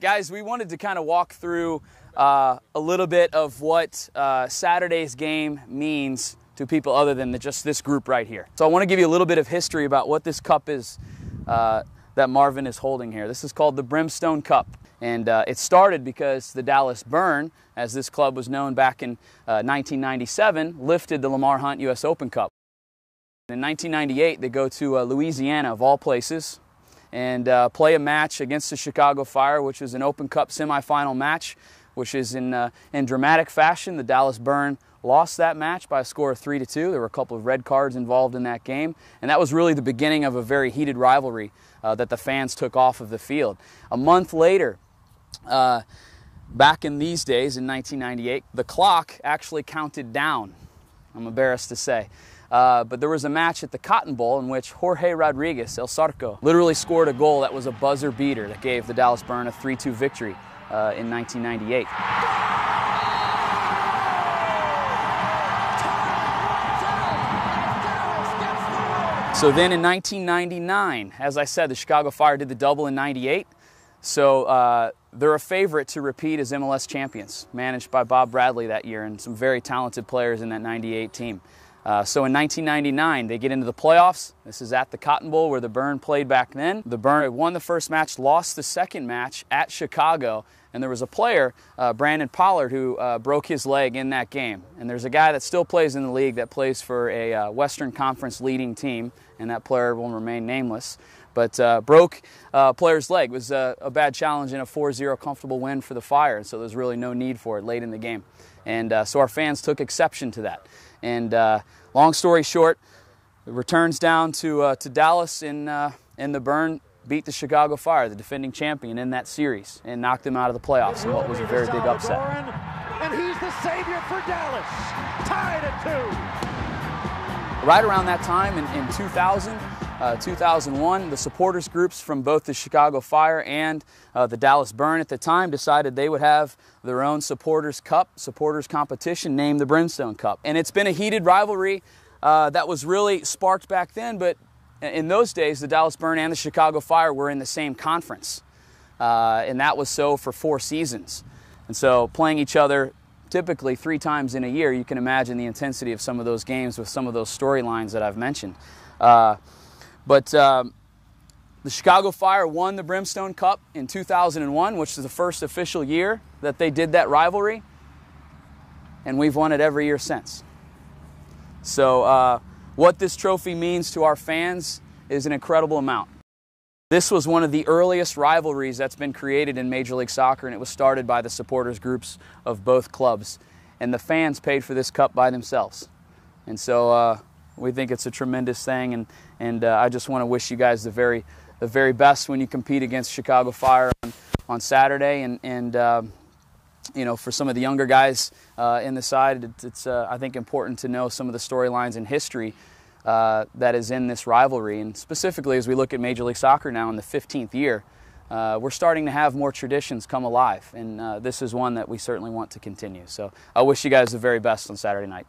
Guys, we wanted to kind of walk through a little bit of what Saturday's game means to people other than just this group right here. So I want to give you a little bit of history about what this cup is that Marvin is holding here. This is called the Brimstone Cup, and it started because the Dallas Burn, as this club was known back in 1997, lifted the Lamar Hunt U.S. Open Cup. In 1998, they go to Louisiana, of all places, and play a match against the Chicago Fire, which is an Open Cup semifinal match, which is in dramatic fashion. The Dallas Burn lost that match by a score of 3-2. There were a couple of red cards involved in that game, and that was really the beginning of a very heated rivalry that the fans took off of the field. A month later, back in these days, in 1998, the clock actually counted down, I'm embarrassed to say. But there was a match at the Cotton Bowl in which Jorge Rodriguez, El Sarco, literally scored a goal that was a buzzer beater that gave the Dallas Burn a 3-2 victory in 1998. So then in 1999, as I said, the Chicago Fire did the double in 98. So they're a favorite to repeat as MLS champions, managed by Bob Bradley that year and some very talented players in that 98 team. So in 1999, they get into the playoffs. This is at the Cotton Bowl where the Burn played back then. The Burn won the first match, lost the second match at Chicago, and there was a player, Brandon Pollard, who broke his leg in that game. And there's a guy that still plays in the league that plays for a Western Conference leading team, and that player will remain nameless. But broke player's leg. It was a bad challenge and a 4-0 comfortable win for the Fire, and so there's really no need for it late in the game. And so our fans took exception to that. And long story short, it returns down to Dallas, and the Burn beat the Chicago Fire, the defending champion, in that series, and knocked them out of the playoffs in what was a very big upset. And he's the savior for Dallas, tied at 2. Right around that time, in 2000, 2001, the supporters groups from both the Chicago Fire and the Dallas Burn at the time decided they would have their own supporters cup, supporters competition named the Brimstone Cup. And it's been a heated rivalry that was really sparked back then, but in those days the Dallas Burn and the Chicago Fire were in the same conference, and that was so for 4 seasons. And so playing each other typically 3 times in a year, you can imagine the intensity of some of those games with some of those storylines that I've mentioned. But the Chicago Fire won the Brimstone Cup in 2001, which is the first official year that they did that rivalry, and we've won it every year since. So what this trophy means to our fans is an incredible amount. This was one of the earliest rivalries that's been created in Major League Soccer, and it was started by the supporters groups of both clubs, and the fans paid for this cup by themselves. And so we think it's a tremendous thing, and I just want to wish you guys the very best when you compete against Chicago Fire on Saturday. And you know, for some of the younger guys in the side, it's I think important to know some of the storylines and history that is in this rivalry. And specifically, as we look at Major League Soccer now in the 15th year, we're starting to have more traditions come alive, and this is one that we certainly want to continue. So I wish you guys the very best on Saturday night.